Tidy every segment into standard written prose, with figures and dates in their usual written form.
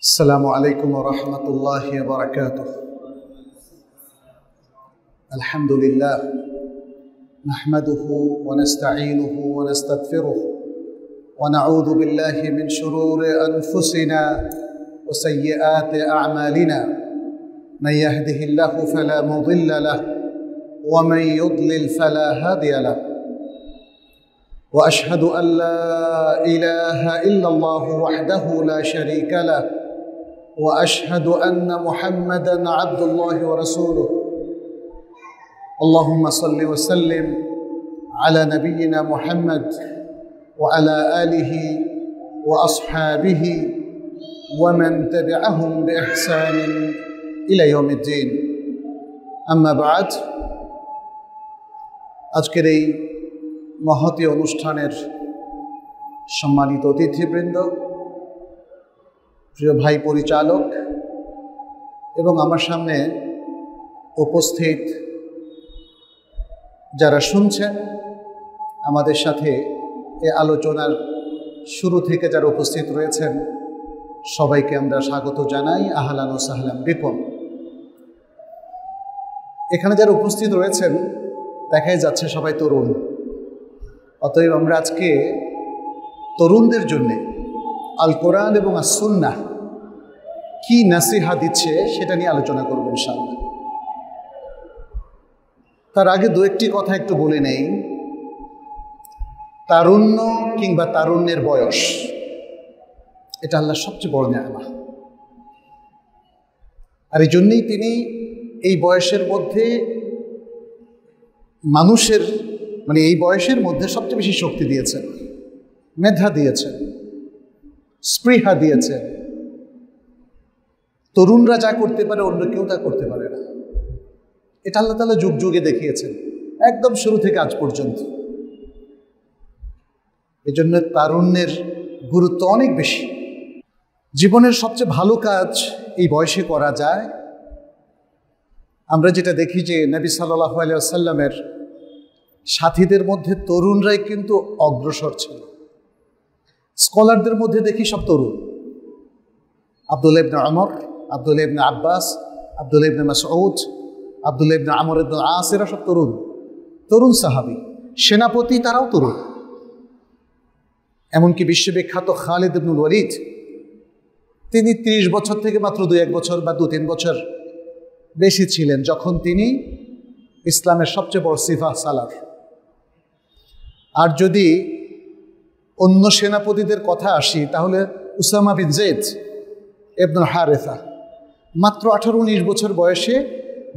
السلام عليكم ورحمة الله وبركاته. الحمد لله نحمده ونستعينه ونستغفره ونعوذ بالله من شرور أنفسنا وسيئات أعمالنا. من يهده الله فلا مضل له ومن يضلل فلا هادي له، وأشهد أن لا إله إلا الله وحده لا شريك له، وأشهد أن محمدًا عبد الله ورسوله. اللهم صل وسلم على نبينا محمد وعلى آله وأصحابه ومن تبعهم بإحسان إلى يوم الدين. أما بعد، আজকের এই মহতী অনুষ্ঠানের সম্মানিত অতিথিবৃন্দ, প্রিয় ভাই পরিচালক এবং আমার সামনে উপস্থিত যারা শুনছেন, আমাদের সাথে এই আলোচনার শুরু থেকে যারা উপস্থিত রয়েছেন, সবাইকে আমরা স্বাগত জানাই। আহলান ও সাহলান বিকুম। এখানে যারা উপস্থিত রয়েছেন দেখাই যাচ্ছে সবাই তরুণ। অতএব আমরা আজকে তরুণদের জন্যে আল কোরআন এবং আস সুন্নাহ কি নাসিহা দিচ্ছে সেটা নিয়ে আলোচনা করব ইনশাআল্লাহ। তার আগে দু একটি কথা একটু বলে নেই। তারুণ্য কিংবা তারুণ্যের বয়স, এটা আল্লাহর সবচেয়ে বড় নেয়ামত। আর এই জন্যেই তিনি এই বয়সের মধ্যে মানুষের এই বয়সের মধ্যে সবচেয়ে বেশি শক্তি দিয়েছেন, মেধা দিয়েছেন, স্পৃহা দিয়েছেন। তরুণরা যা করতে পারে অন্য কেউ তা করতে পারে না। এটা আল্লাহ তাআলা যুগ যুগে দেখিয়েছেন, একদম শুরু থেকে আজ পর্যন্ত। এজন্য তারুণ্যের গুরুত্ব অনেক বেশি। জীবনের সবচেয়ে ভালো কাজ এই বয়সে করা যায়। আমরা যেটা দেখি যে নবী সাল্লাল্লাহু আলাইহি ওয়াসাল্লামের সাথীদের মধ্যে তরুণরাই কিন্তু অগ্রসর ছিল। স্কলারদের মধ্যে দেখি সব তরুণ। আব্দুল্লাহ ইবনে ওমর, আব্দুল্লাহ ইবনে আব্বাস, আব্দুল্লাহ ইবনে মাসউদ, আব্দুল্লাহ ইবনে আমর ইবনে আস, এরা সব তরুণ তরুণ সাহাবী। সেনাপতি তারাও তরুণ। এমনকি বিশ্ববিখ্যাত খালিদ ইবনুল ওয়ালিদ, তিনি 30 বছর থেকে মাত্র 2-1 বছর বা 2-3 বছর বেশি ছিলেন যখন তিনি ইসলামের সবচেয়ে বড় সিফাহ সালার। আর যদি অন্য সেনাপতিদের কথা আসি, তাহলে উসামা বিন যায়েদ ইবনুল হারেসা মাত্র 18-19 বছর বয়সে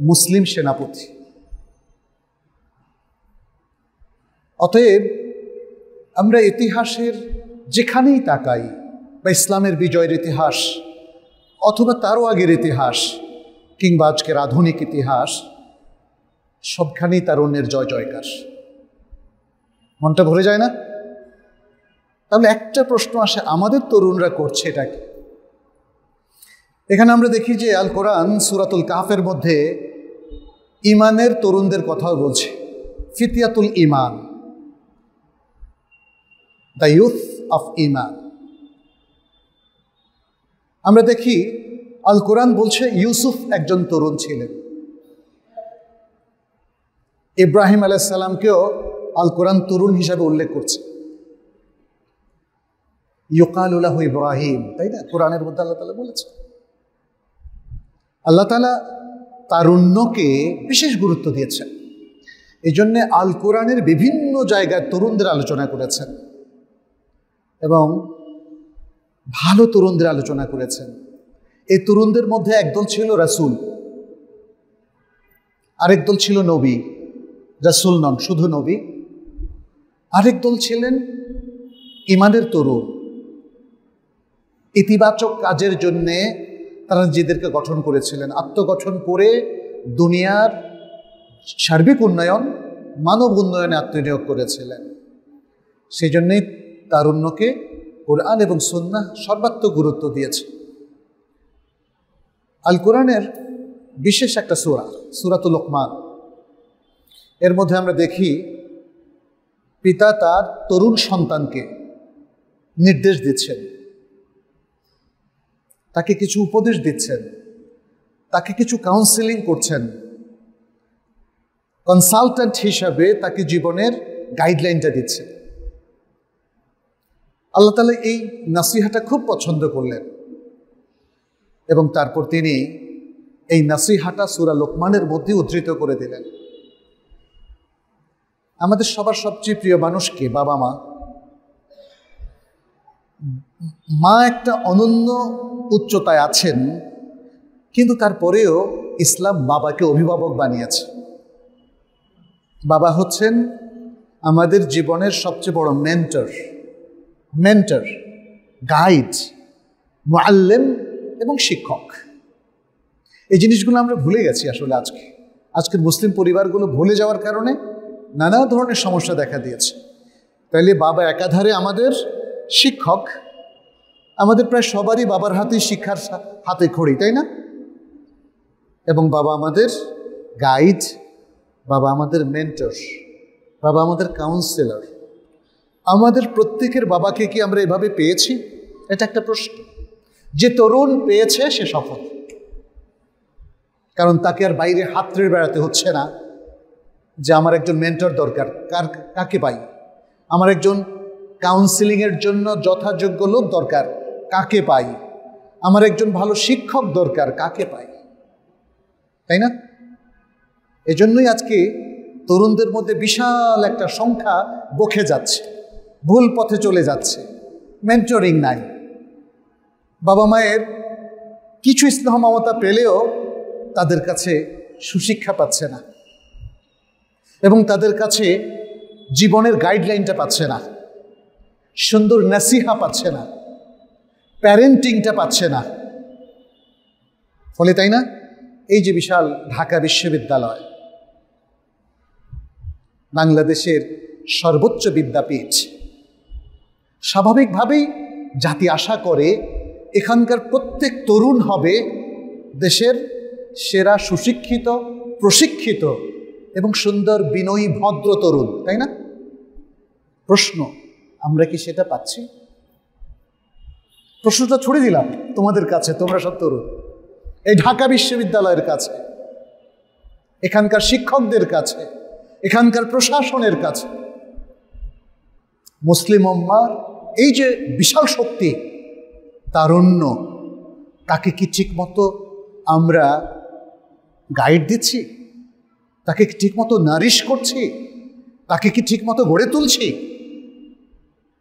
মুসলিম সেনাপতি। অতএব আমরা ইতিহাসের যেখানেই তাকাই, বা ইসলামের বিজয়ের ইতিহাস অথবা তারও আগের ইতিহাস কিংবা আজকের আধুনিক ইতিহাস, সবখানেই তারুণ্যের জয় জয়কার। মনটা ভরে যায় না? তাহলে একটা প্রশ্ন আসে, আমাদের তরুণরা করছে এটা কি? এখানে আমরা দেখি যে আল কোরআন সূরাতুল কাহফের মধ্যে ইমানের তরুণদের কথাও বলছে। ফিতিয়াতুল ইমান, দ্য ইউথ অফ ইমান। আমরা দেখি আল কোরআন বলছে ইউসুফ একজন তরুণ ছিলেন। ইব্রাহিম আলাইহিস সালামকেও আল কোরআন তরুণ হিসাবে উল্লেখ করছে। ইউকালু লাহু ইব্রাহিম, তাই না? কোরআনের মধ্যে আল্লাহ তাআলা বলেছে। আল্লাহ তাআলা তারুণ্যকে বিশেষ গুরুত্ব দিয়েছেন। এই জন্যে আল কোরআনের বিভিন্ন জায়গায় তরুণদের আলোচনা করেছেন এবং ভালো তরুণদের আলোচনা করেছেন। এই তরুণদের মধ্যে একদল ছিল রাসূল, আরেক দল ছিল নবী, রাসূল নন, শুধু নবী। আরেক দল ছিলেন ইমানের তরুণ। ইতিবাচক কাজের জন্যে তারা নিজেদেরকে গঠন করেছিলেন, আত্মগঠন করে দুনিয়ার সার্বিক উন্নয়ন, মানব উন্নয়নে আত্মনিয়োগ করেছিলেন। সেই জন্যেই তারুণ্যকে কোরআন এবং সুন্নাহ সর্বাত্মক গুরুত্ব দিয়েছে। আল কোরআনের বিশেষ একটা সূরা, সূরাতুল লোকমান, এর মধ্যে আমরা দেখি পিতা তার তরুণ সন্তানকে নির্দেশ দিচ্ছেন, তাকে কিছু উপদেশ দিচ্ছেন, তাকে কিছু কাউন্সেলিং করছেন, কনসালট্যান্ট হিসাবে তাকে জীবনের গাইডলাইনটা দিচ্ছেন। আল্লাহ তাআলা এই নাসিহাটা খুব পছন্দ করলেন এবং তারপর তিনি এই নাসিহাটা সূরা লোকমানের মধ্যে উদ্ধৃত করে দিলেন। আমাদের সবার সবচেয়ে প্রিয় মানুষকে বাবা মা। মা একটা অনন্য উচ্চতায় আছেন, কিন্তু তারপরেও ইসলাম বাবাকে অভিভাবক বানিয়েছে। বাবা হচ্ছেন আমাদের জীবনের সবচেয়ে বড় মেন্টর, গাইড, মুআল্লিম এবং শিক্ষক। এই জিনিসগুলো আমরা ভুলে গেছি আসলে আজকের মুসলিম পরিবারগুলো ভুলে যাওয়ার কারণে নানা ধরনের সমস্যা দেখা দিয়েছে। তাইলে বাবা একাধারে আমাদের শিক্ষক, আমাদের প্রায় সবারই বাবার হাতে শিক্ষার হাতে খড়ি, তাই না? এবং বাবা আমাদের গাইড, বাবা আমাদের মেন্টর, বাবা আমাদের কাউন্সিলর। আমাদের প্রত্যেকের বাবাকে কি আমরা এভাবে পেয়েছি? এটা একটা প্রশ্ন। যে তরুণ পেয়েছে সে সফল, কারণ তাকে আর বাইরে হাতড়ে বেড়াতে হচ্ছে না যে আমার একজন মেন্টর দরকার, কাকে পাই? আমার একজন কাউন্সিলিংয়ের জন্য যথাযোগ্য লোক দরকার, কাকে পাই? আমার একজন ভালো শিক্ষক দরকার, কাকে পাই? তাই না? এজন্যই আজকে তরুণদের মধ্যে বিশাল একটা সংখ্যা বকে যাচ্ছে, ভুল পথে চলে যাচ্ছে, মেন্টরিং নাই। বাবা মায়ের কিছু স্নেহ মমতা পেলেও তাদের কাছে সুশিক্ষা পাচ্ছে না এবং তাদের কাছে জীবনের গাইডলাইনটা পাচ্ছে না, সুন্দর নাসিহা পাচ্ছে না, প্যারেন্টিংটা পাচ্ছে না। ফলে তাই না, এই যে বিশাল ঢাকা বিশ্ববিদ্যালয়, বাংলাদেশের সর্বোচ্চ বিদ্যাপীঠ, স্বাভাবিকভাবেই জাতি আশা করে এখানকার প্রত্যেক তরুণ হবে দেশের সেরা সুশিক্ষিত, প্রশিক্ষিত এবং সুন্দর বিনয়ী ভদ্র তরুণ, তাই না? প্রশ্ন, আমরা কি সেটা পাচ্ছি? প্রশ্নটা ছুড়ে দিলাম তোমাদের কাছে, তোমরা সব তরুণ, এই ঢাকা বিশ্ববিদ্যালয়ের কাছে, এখানকার শিক্ষকদের কাছে, এখানকার প্রশাসনের কাছে। মুসলিম উম্মার এই যে বিশাল শক্তি, তারুণ্য, তাকে কি ঠিকমতো আমরা গাইড দিচ্ছি? তাকে কি ঠিকমতো নারিশ করছি? তাকে কি ঠিকমতো গড়ে তুলছি?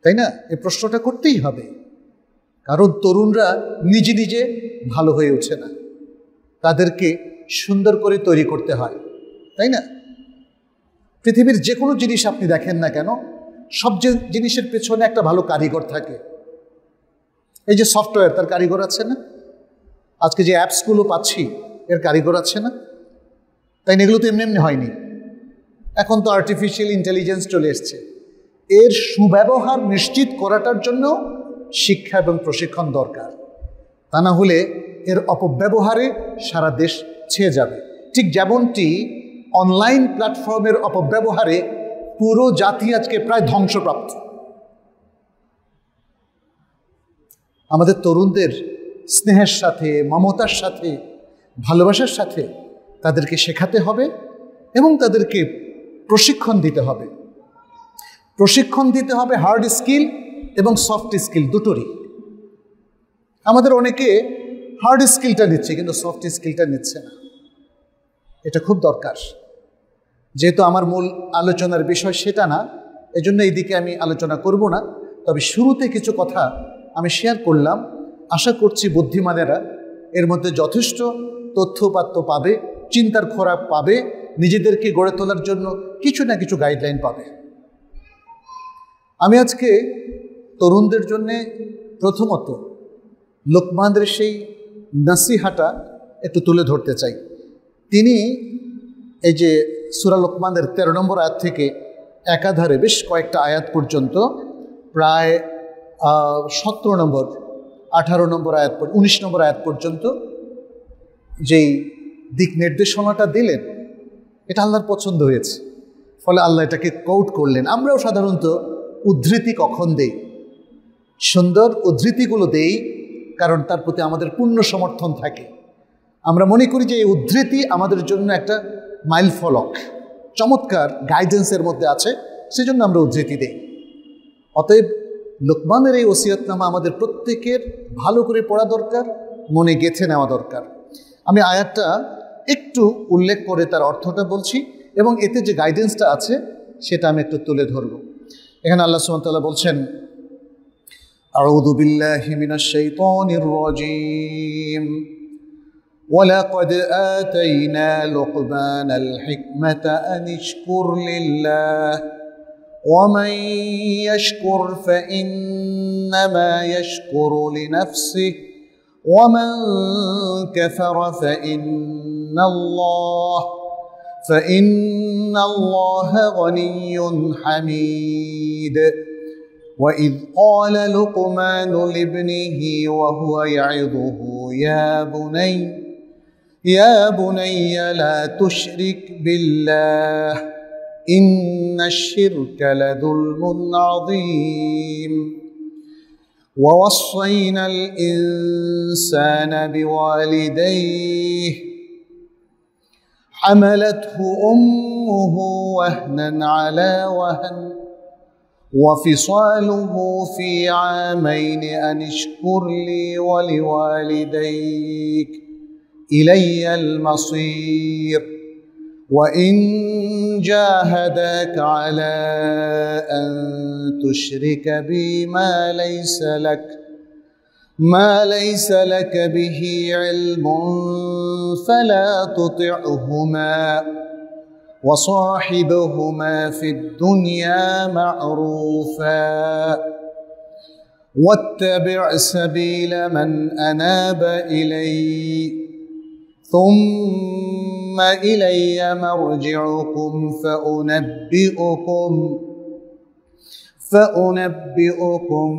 তাই না? এই প্রশ্নটা করতেই হবে, কারণ তরুণরা নিজে নিজে ভালো হয়ে ওঠে না, তাদেরকে সুন্দর করে তৈরি করতে হয়, তাই না? পৃথিবীর যে কোনো জিনিস আপনি দেখেন না কেন, সব জিনিসের পেছনে একটা ভালো কারিগর থাকে। এই যে সফটওয়্যার, তার কারিগর আছে না? আজকে যে অ্যাপসগুলো পাচ্ছি, এর কারিগর আছে না? তাই না? এগুলো তো এমনি এমনি হয়নি। এখন তো আর্টিফিশিয়াল ইন্টেলিজেন্স চলে এসছে। এর সুব্যবহার নিশ্চিত করাটার জন্য শিক্ষা এবং প্রশিক্ষণ দরকার। তা না হলে এর অপব্যবহারে সারা দেশ ছেয়ে যাবে। ঠিক যেমনটি অনলাইন প্ল্যাটফর্মের অপব্যবহারে পুরো জাতি আজকে প্রায় ধ্বংসপ্রাপ্ত। আমাদের তরুণদের স্নেহের সাথে, মমতার সাথে, ভালোবাসার সাথে তাদেরকে শেখাতে হবে এবং তাদেরকে প্রশিক্ষণ দিতে হবে। প্রশিক্ষণ দিতে হবে হার্ড স্কিল এবং সফট স্কিল দুটোরই। আমাদের অনেকে হার্ড স্কিলটা নিচ্ছে কিন্তু সফট স্কিলটা নিচ্ছে না। এটা খুব দরকার। যেহেতু আমার মূল আলোচনার বিষয় সেটা না, এজন্য এই দিকে আমি আলোচনা করব না। তবে শুরুতে কিছু কথা আমি শেয়ার করলাম। আশা করছি বুদ্ধিমানেরা এর মধ্যে যথেষ্ট তথ্যপাত্য পাবে, চিন্তার খোরাক পাবে, নিজেদেরকে গড়ে তোলার জন্য কিছু না কিছু গাইডলাইন পাবে। আমি আজকে তরুণদের জন্যে প্রথমত লোকমানের সেই নাসিহাটা একটু তুলে ধরতে চাই। তিনি এই যে সূরা লোকমানের 13 নম্বর আয়াত থেকে একাধারে বেশ কয়েকটা আয়াত পর্যন্ত, প্রায় 17 নম্বর, 18 নম্বর আয়াত, 19 নম্বর আয়াত পর্যন্ত যেই দিক নির্দেশনাটা দিলেন, এটা আল্লাহর পছন্দ হয়েছে। ফলে আল্লাহ এটাকে কোট করলেন। আমরাও সাধারণত উদ্ধৃতি কখন দেই? সুন্দর উদ্ধৃতিগুলো দেই কারণ তার প্রতি আমাদের পূর্ণ সমর্থন থাকে। আমরা মনে করি যে এই উদ্ধৃতি আমাদের জন্য একটা মাইল ফলক, চমৎকার গাইডেন্সের মধ্যে আছে, সেজন্য আমরা উদ্ধৃতি দিই। অতএব লোকমানের এই ওসিয়তনামা আমাদের প্রত্যেকের ভালো করে পড়া দরকার, মনে গেঁথে নেওয়া দরকার। আমি আয়াতটা একটু উল্লেখ করে তার অর্থটা বলছি এবং এতে যে গাইডেন্সটা আছে সেটা আমি একটু তুলে ধরব। এখানে আল্লাহ সুবহানাহু ওয়া তাআলা বলছেন, আউযু বিল্লাহি মিনাশ শাইতানির রাজীম ওয়ালাকাদ আতাইনা লুকমানাল হিকমাতা আন ইশকুর লিল্লাহ ومن يشكر فإنما يشكر لنفسه ومن كفر فإن الله غني حميد وإذ قال لقمان لابنه وهو يعظه يا بني لا تشرك بالله إن الشرك لظلم عظيم ووصينا الإنسان بوالديه حملته أمه وهنا على وهن وفصاله في عامين أن اشكر لي ولوالديك إلي المصير وإن جاهداك على أن تشرك بي ما ليس لك به علم فلا تطعهما وصاحبهما في الدنيا معروفا واتبع سبيل من أناب إلي ثم إلي مرجعكم فأنبئكم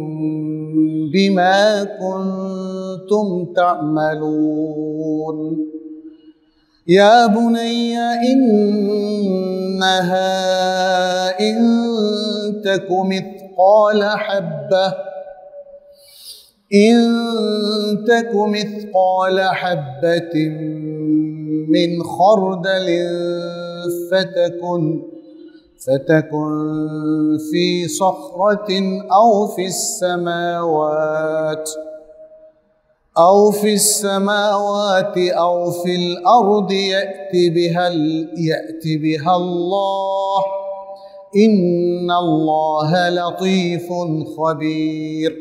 بما كنتم تعملون يا بني إنها إن تك مثقال حبة من خردل فتكن في صخرة أو في السماوات أو في الأرض يأت بها الله إن الله لطيف خبير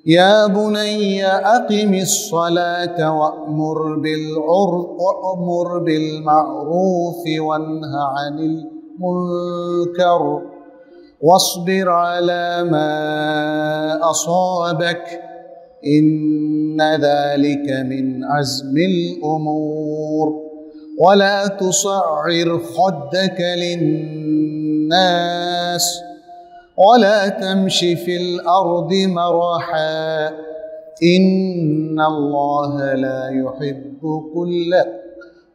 يا بني أقم الصلاة وأمر بالمعروف وانه عن المنكر واصبر على ما أصابك إن ذلك من عزم الأمور ولا تصعر خدك للناس ولا تمش في الأرض مرحا إن الله لا يحب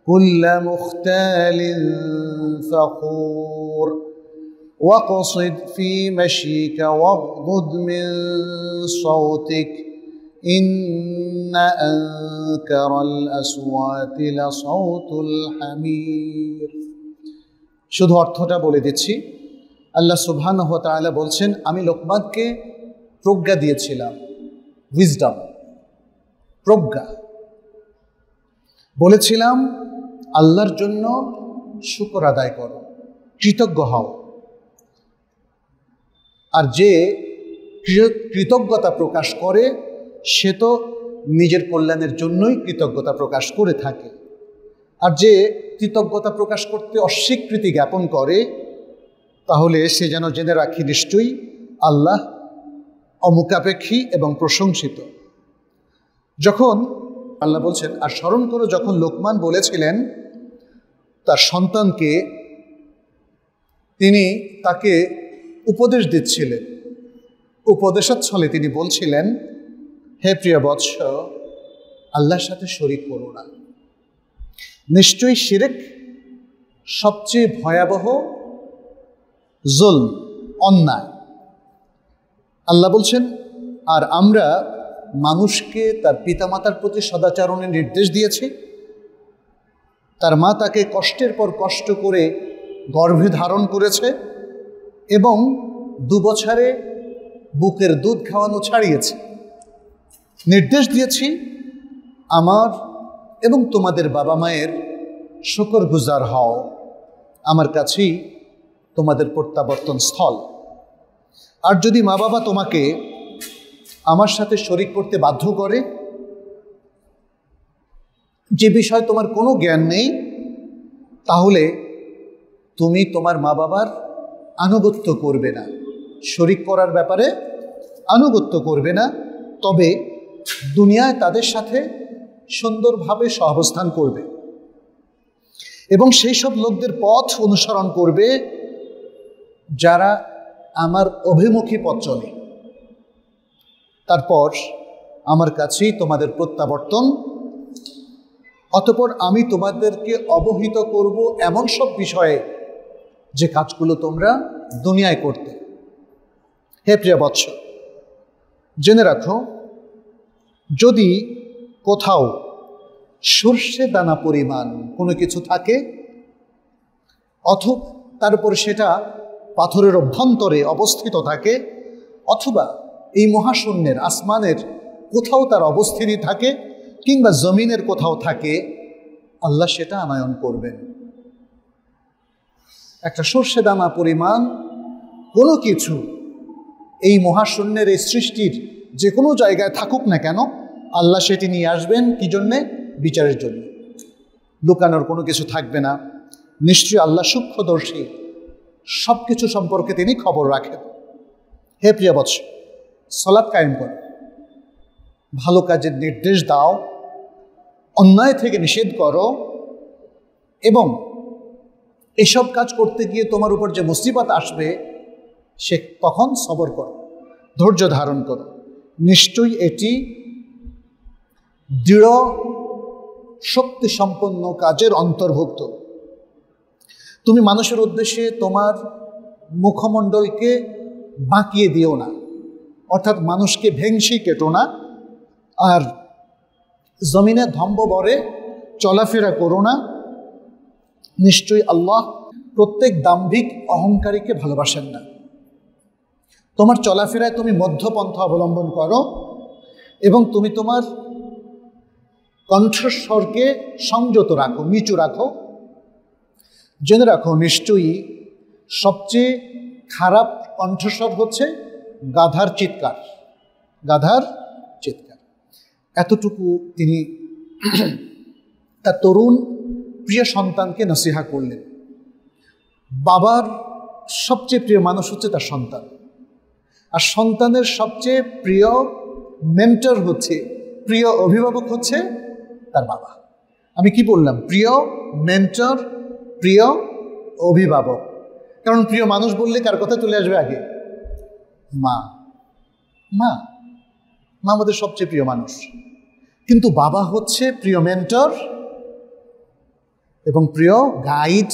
كل مختال فخور واقصد في مشيك واغضض من صوتك إن أنكر الأصوات لصوت الحمير। শুধু অর্থটা বলে দিচ্ছি। আল্লাহ সুবহানাহু ওয়া তাআলা বলছেন, আমি লোকমানকে প্রজ্ঞা দিয়েছিলাম, উইজডম, প্রজ্ঞা। বলেছিলাম আল্লাহর জন্য শুকর আদায় করো, কৃতজ্ঞ হও। আর যে কৃতজ্ঞতা প্রকাশ করে সে তো নিজের কল্যাণের জন্যই কৃতজ্ঞতা প্রকাশ করে থাকে। আর যে কৃতজ্ঞতা প্রকাশ করতে অস্বীকৃতি জ্ঞাপন করে তাহলে সে যেন জেনে রাখি নিশ্চয়ই আল্লাহ অমুখাপেক্ষী এবং প্রশংসিত। যখন আল্লাহ বলছেন, আর স্মরণ করো যখন লোকমান বলেছিলেন তার সন্তানকে, তিনি তাকে উপদেশ দিচ্ছিলেন, উপদেশের ছলে তিনি বলছিলেন, হে প্রিয় বৎস, আল্লাহর সাথে শরীক করো না। নিশ্চয়ই শিরক সবচেয়ে ভয়াবহ জুলম, অন্যায়। আল্লাহ বলছেন, আর আমরা মানুষকে তার পিতামাতার প্রতি সদাচরণের নির্দেশ দিয়েছে। তার মা তাকে কষ্টের পর কষ্ট করে গর্ভে ধারণ করেছে এবং 2 বছরে বুকের দুধ খাওয়ানো ছাড়িয়েছে। নির্দেশ দিয়েছি আমার এবং তোমাদের বাবা মায়ের শুকরগুজার হও, আমার কাছেই তোমাদের প্রত্যাবর্তন স্থল। আর যদি মা বাবা তোমাকে আমার সাথে শরিক করতে বাধ্য করে, যে বিষয়ে তোমার কোনো জ্ঞান নেই, তাহলে তুমি তোমার মা বাবার আনুগত্য করবে না, শরিক করার ব্যাপারে আনুগত্য করবে না, তবে দুনিয়ায় তাদের সাথে সুন্দরভাবে সহাবস্থান করবে এবং সেই সব লোকদের পথ অনুসরণ করবে যারা আমার অভিমুখী পথ চলে। তারপর আমার কাছেই তোমাদের প্রত্যাবর্তন, অতঃপর আমি তোমাদেরকে অবহিত করব এমন সব বিষয়ে যে কাজগুলো তোমরা দুনিয়ায় করতে। হে প্রিয় বৎস, জেনে রাখো, যদি কোথাও সর্ষে দানা পরিমাণ কোনো কিছু থাকে অথবা তার উপর সেটা পাথরের অভ্যন্তরে অবস্থিত থাকে, অথবা এই মহাশূন্যের আসমানের কোথাও তার অবস্থিতি থাকে, কিংবা জমিনের কোথাও থাকে, আল্লাহ সেটা আনয়ন করবেন। একটা সর্ষে দানা পরিমাণ কোনো কিছু এই মহাশূন্যের এই সৃষ্টির যে কোনো জায়গায় থাকুক না কেন, আল্লাহ সেটি নিয়ে আসবেন কি জন্যে? বিচারের জন্য। লুকানোর কোনো কিছু থাকবে না। নিশ্চয়ই আল্লাহ সূক্ষ্মদর্শী, সব কিছু সম্পর্কে তিনি খবর রাখেন। হে প্রিয় বৎস, সালাত কায়েম করো, ভালো কাজের নির্দেশ দাও, অন্যায় থেকে নিষেধ করো, এবং এসব কাজ করতে গিয়ে তোমার উপর যে মুসিবত আসবে সে তখন সবর করো, ধৈর্য ধারণ করো। নিশ্চয়ই এটি দৃঢ় শক্তি সম্পন্ন কাজের অন্তর্ভুক্ত। তুমি মানুষের উদ্দেশ্যে তোমার মুখমণ্ডলকে বাঁকিয়ে দিও না, অর্থাৎ মানুষকে ভেংসি কেটো না, আর জমিনে ধম্ববরে চলাফেরা করো না। নিশ্চয়ই আল্লাহ প্রত্যেক দাম্ভিক অহংকারীকে ভালোবাসেন না। তোমার চলাফেরায় তুমি মধ্যপন্থা অবলম্বন করো এবং তুমি তোমার কণ্ঠস্বরকে সংযত রাখো, নিচু রাখো। জেনে রাখো, নিশ্চয়ই সবচেয়ে খারাপ কণ্ঠস্বর হচ্ছে গাধার চিৎকার, গাধার চিৎকার। এতটুকু তিনি তার তরুণ প্রিয় সন্তানকে নসিহা করলেন। বাবার সবচেয়ে প্রিয় মানুষ হচ্ছে তার সন্তান, আর সন্তানের সবচেয়ে প্রিয় মেন্টর হচ্ছে, প্রিয় অভিভাবক হচ্ছে তার বাবা। আমি কি বললাম? প্রিয় মেন্টর, প্রিয় অভিভাবক। কারণ প্রিয় মানুষ বললে কার কথা চলে আসবে আগে? মা। মা মা আমাদের সবচেয়ে প্রিয় মানুষ, কিন্তু বাবা হচ্ছে প্রিয় মেন্টর এবং প্রিয় গাইড,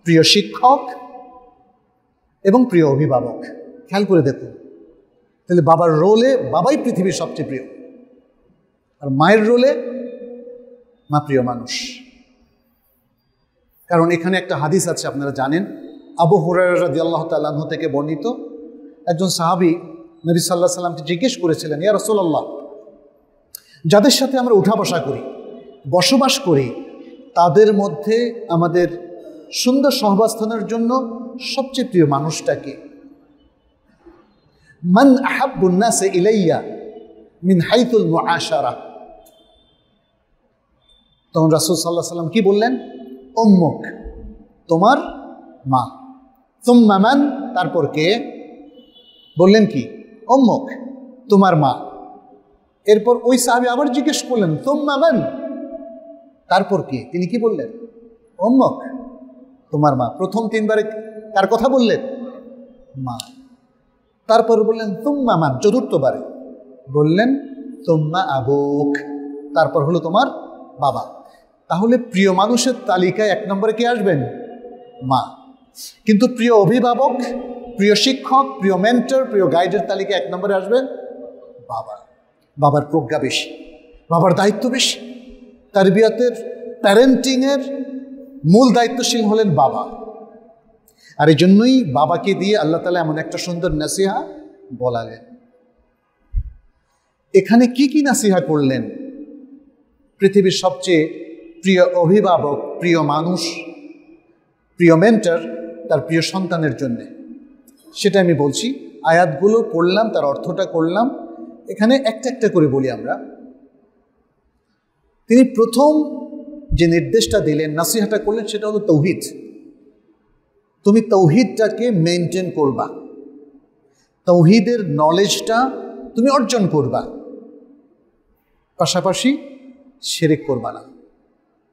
প্রিয় শিক্ষক এবং প্রিয় অভিভাবক। খেয়াল করে দেখুন, তাহলে বাবার রোলে বাবাই পৃথিবীর সবচেয়ে প্রিয়, আর মায়ের রোলে মা প্রিয় মানুষ। কারণ এখানে একটা হাদিস আছে, আপনারা জানেন, আবু হুরায়রা রাদিয়াল্লাহু তাআলা আনহু থেকে বর্ণিত। একজন সাহাবী নবী সাল্লাল্লাহু আলাইহি ওয়াসাল্লামকে জিজ্ঞেস করেছিলেন, ইয়া রাসূলুল্লাহ, যাদের সাথে আমরা উঠা বসা করি, বসবাস করি, তাদের মধ্যে আমাদের সুন্দর সহবাস্থানের জন্য সবচেয়ে প্রিয় মানুষটাকে? মান আহাব্বুন নাসি ইলাইয়া মিন হাইথুল মুআশারা। তখন রাসূল সাল্লাল্লাহু আলাইহি ওয়াসাল্লাম কি বললেন? উম্মুক, তোমার মা। সুম্মা মান, তারপর কে? বললেন কি? উম্মুক, তোমার মা। এরপর ওই সাহাবী আবার জিজ্ঞেস করলেন, সুম্মা মান, তারপর কে? তিনি কি বললেন? উম্মুক, তোমার মা। প্রথম 3 বারে কার কথা বললেন? মা। তারপর বললেন তুম্মা মান, চতুর্থবারে বললেন তুম্মা আবুক, তারপর হলো তোমার বাবা। তাহলে প্রিয় মানুষের তালিকায় 1 নম্বরে কে আসবেন? মা। কিন্তু প্রিয় অভিভাবক, প্রিয় শিক্ষক, প্রিয় মেন্টর, প্রিয় গাইডের তালিকায় 1 নম্বরে আসবেন বাবা। বাবার প্রজ্ঞা বেশি, বাবার দায়িত্ব বেশি। তারবিয়াতের, প্যারেন্টিংয়ের মূল দায়িত্বশীল হলেন বাবা। আর এই জন্যই বাবাকে দিয়ে আল্লাহ তাআলা এমন একটা সুন্দর নাসিহা বলালেন। এখানে কি কি নাসিহা করলেন? পৃথিবীর সবচেয়ে প্রিয় অভিভাবক, প্রিয় মানুষ, প্রিয় মেন্টর তার প্রিয় সন্তানের জন্যে, সেটা আমি বলছি। আয়াতগুলো পড়লাম, তার অর্থটা করলাম। এখানে একটা একটা করে বলি আমরা। তিনি প্রথম যে নির্দেশটা দিলেন, নাসিহাটা করলেন, সেটা হলো তৌহিদ। তুমি তৌহিদটাকে মেনটেন করবা, তৌহিদের নলেজটা তুমি অর্জন করবা, পাশাপাশি শিরক করবা না,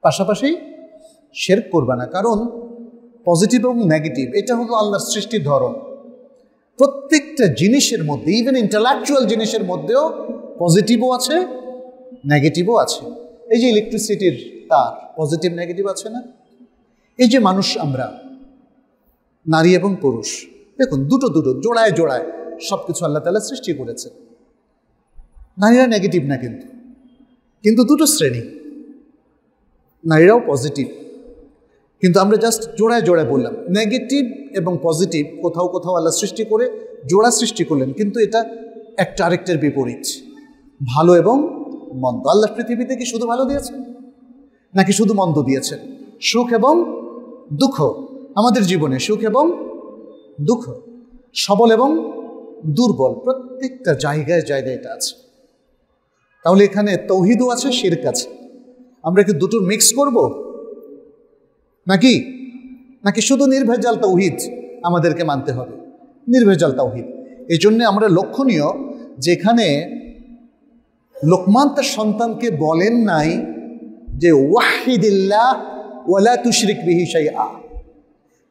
পাশাপাশি শিরক করবা না। কারণ পজিটিভ এবং নেগেটিভ এটা হলো আল্লাহর সৃষ্টির ধরন। প্রত্যেকটা জিনিসের মধ্যে, ইভেন ইন্টেলেকচুয়াল জিনিসের মধ্যেও পজিটিভও আছে, নেগেটিভও আছে। এই যে ইলেকট্রিসিটির তার, পজিটিভ নেগেটিভ আছে না? এই যে মানুষ, আমরা নারী এবং পুরুষ, দেখুন দুটো দুটো জোড়ায় জোড়ায় সব কিছু আল্লাহ তাআলা সৃষ্টি করেছে। নারীরা নেগেটিভ না, কিন্তু দুটো শ্রেণী, নারীরাও পজিটিভ। কিন্তু আমরা জাস্ট জোড়ায় জোড়ায় বললাম। নেগেটিভ এবং পজিটিভ কোথাও কোথাও আল্লাহ সৃষ্টি করে জোড়া সৃষ্টি করলেন, কিন্তু এটা একটা আরেকটার বিপরীত। ভালো এবং মন্দ। আল্লাহ পৃথিবীতে কি শুধু ভালো দিয়েছেন নাকি শুধু মন্দ দিয়েছেন? সুখ এবং দুঃখ, আমাদের জীবনে সুখ এবং দুঃখ, সবল এবং দুর্বল, প্রত্যেকটা জায়গায় জায়গায় এটা আছে। তাহলে এখানে তৌহিদও আছে, শিরক আছে। আমরা কি দুটোর মিক্স করব নাকি শুধু নির্ভেজাল তৌহিদ আমাদেরকে মানতে হবে? নির্ভেজাল তৌহিদ। এই জন্যে আমরা লক্ষণীয়, যেখানে লোকমান তার সন্তানকে বলেন নাই যে ওয়াহিদিল্লাহ ওয়ালা তুশরিক বিহি শাইআ,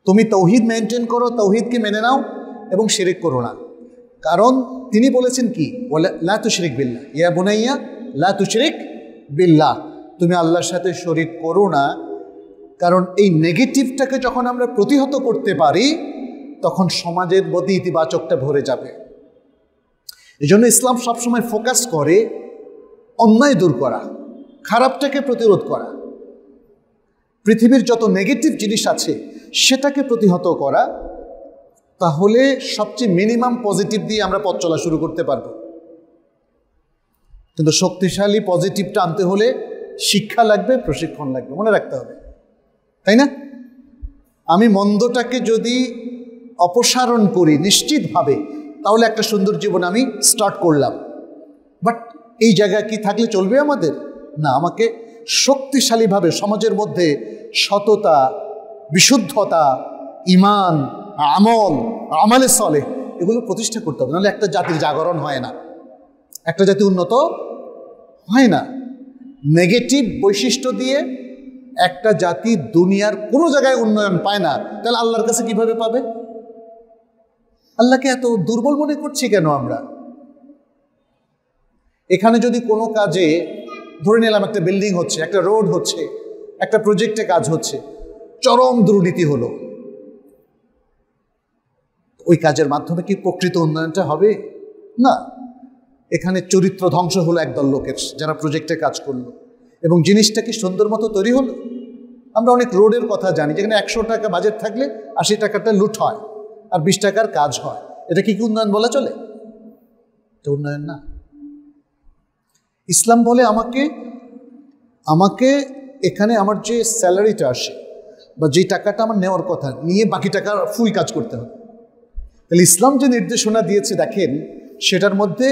তুমি তৌহিদ মেনটেন করো, তৌহিদকে মেনে নাও এবং শিরিক করো না। কারণ তিনি বলেছেন কি, লা তুশরিক বিল্লাহ, ইয়া বুনাইয়া লা তুশরিক বিল্লাহ, তুমি আল্লাহর সাথে শরিক করো না। কারণ এই নেগেটিভটাকে যখন আমরা প্রতিহত করতে পারি, তখন সমাজের মধ্যে ইতিবাচকটা ভরে যাবে। এই জন্য ইসলাম সবসময় ফোকাস করে অন্যায় দূর করা, খারাপটাকে প্রতিরোধ করা, পৃথিবীর যত নেগেটিভ জিনিস আছে সেটাকে প্রতিহত করা। তাহলে সবচেয়ে মিনিমাম পজিটিভ দিয়ে আমরা পথ চলা শুরু করতে পারবো। কিন্তু শক্তিশালী পজিটিভটা আনতে হলে শিক্ষা লাগবে, প্রশিক্ষণ লাগবে, মনে রাখতে হবে, তাই না? আমি মন্দটাকে যদি অপসারণ করি নিশ্চিতভাবে, তাহলে একটা সুন্দর জীবন আমি স্টার্ট করলাম। বাট এই জায়গায় কি থাকলে চলবে আমাদের? না, আমাকে শক্তিশালীভাবে সমাজের মধ্যে সততা, বিশুদ্ধতা, ঈমান, আমলে সলেহ এগুলো প্রতিষ্ঠা করতে হবে। নাহলে একটা জাতির জাগরণ হয় না, একটা জাতি উন্নত হয় না। নেগেটিভ বৈশিষ্ট্য দিয়ে একটা জাতি দুনিয়ার কোনো জায়গায় উন্নয়ন পায় না, তাহলে আল্লাহর কাছে কিভাবে পাবে? আল্লাহকে এত দুর্বল মনে করছি কেন আমরা? এখানে যদি কোনো কাজে, ধরে নিলাম একটা বিল্ডিং হচ্ছে, একটা রোড হচ্ছে, একটা প্রজেক্টে কাজ হচ্ছে, চরম দুর্নীতি হলো, ওই কাজের মাধ্যমে কি প্রকৃত উন্নয়নটা হবে? না। এখানে চরিত্র ধ্বংস হলো একদল লোকের, যারা প্রজেক্টে কাজ করলো, এবং জিনিসটা কি সুন্দর মতো তৈরি হলো? আমরা অনেক রোডের কথা জানি, যেখানে 100 টাকা বাজেট থাকলে 80 টাকাটা লুট হয় আর 20 টাকার কাজ হয়। এটা কি উন্নয়ন বলা চলে? এটা উন্নয়ন না। ইসলাম বলে আমাকে এখানে আমার যে স্যালারিটা আসে বা যে টাকাটা আমার নেওয়ার কথা, নিয়ে বাকি টাকা ফুল কাজ করতে হবে। তাহলে ইসলাম যে নির্দেশনা দিয়েছে দেখেন, সেটার মধ্যে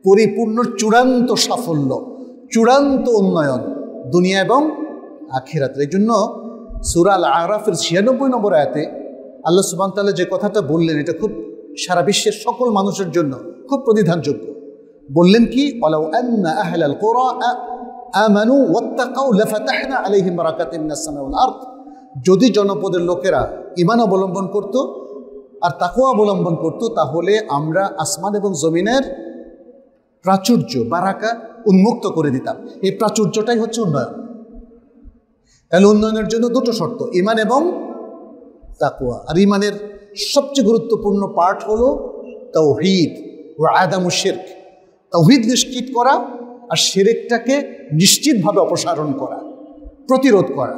পরিপূর্ণ চূড়ান্ত সাফল্য, চূড়ান্ত উন্নয়ন দুনিয়া এবং আখিরাতের। এই জন্য সূরা আল আরাফের 96 নম্বর আয়াতে আল্লাহ সুবহানাহু ওয়া তাআলা যে কথাটা বললেন, এটা খুব সারা বিশ্বের সকল মানুষের জন্য খুব প্রতিধানযোগ্য। বললেন কি, ওয়ালাউ আন্না আহলাল কুরা আমানু ওয়াত্তাকাউ লাফাতাহনা আলাইহিম বারাকাতিন মিনাস সামাই ওয়াল আরদ, যদি জনপদের লোকেরা ঈমান অবলম্বন করত আর তাকওয়া অবলম্বন করত, তাহলে আমরা আসমান এবং জমিনের প্রাচুর্য, বারাকা উন্মুক্ত করে দিতাম। এই প্রাচুর্যটাই হচ্ছে উন্নয়ন। তাহলে উন্নয়নের জন্য দুটো শর্ত, ঈমান এবং তাকওয়া। আর ঈমানের সবচেয়ে গুরুত্বপূর্ণ পার্ট হলো তাওহীদ ওয়া আদামুশ শিরক। তাওহীদ নিশ্চিত করা আর শিরকটাকে নিশ্চিতভাবে অপসারণ করা, প্রতিরোধ করা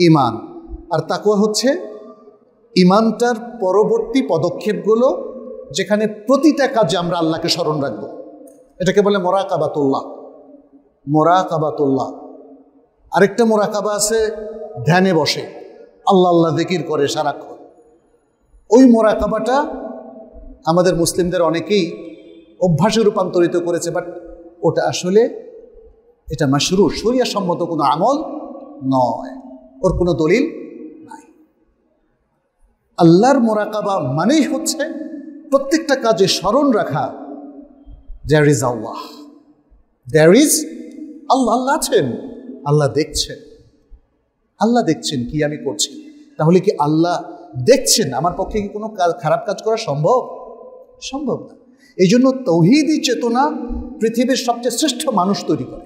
ঈমান। আর তাকওয়া হচ্ছে ঈমানটার পরবর্তী পদক্ষেপগুলো, যেখানে প্রতিটা কাজে আমরা আল্লাহকে স্মরণ রাখব। এটাকে বলে মোরাকাবাতুল্লাহ। মোরাকাবাতুল্লাহ। আরেকটা মোরাকাবা আছে, ধ্যানে বসে আল্লাহ আল্লাহ জিকির করে সারাক্ষণ। ওই মোরাকাবাটা আমাদের মুসলিমদের অনেকেই অভ্যাসে রূপান্তরিত করেছে, বাট ওটা আসলে এটা মাশরু, শরিয়া সম্মত কোনো আমল নয়, ওর কোনো দলিল নাই। আল্লাহর মোরাকাবা মানেই হচ্ছে প্রত্যেকটা কাজে স্মরণ রাখা, there is Allah, there is আল্লাহ, আল্লাহ আছেন, আল্লাহ দেখছেন। আল্লাহ দেখছেন কি আমি করছি, তাহলে কি আল্লাহ দেখছেন? আমার পক্ষে কি কোনো খারাপ কাজ করা সম্ভব? সম্ভব না। এই জন্য তৌহিদি চেতনা পৃথিবীর সবচেয়ে শ্রেষ্ঠ মানুষ তৈরি করে।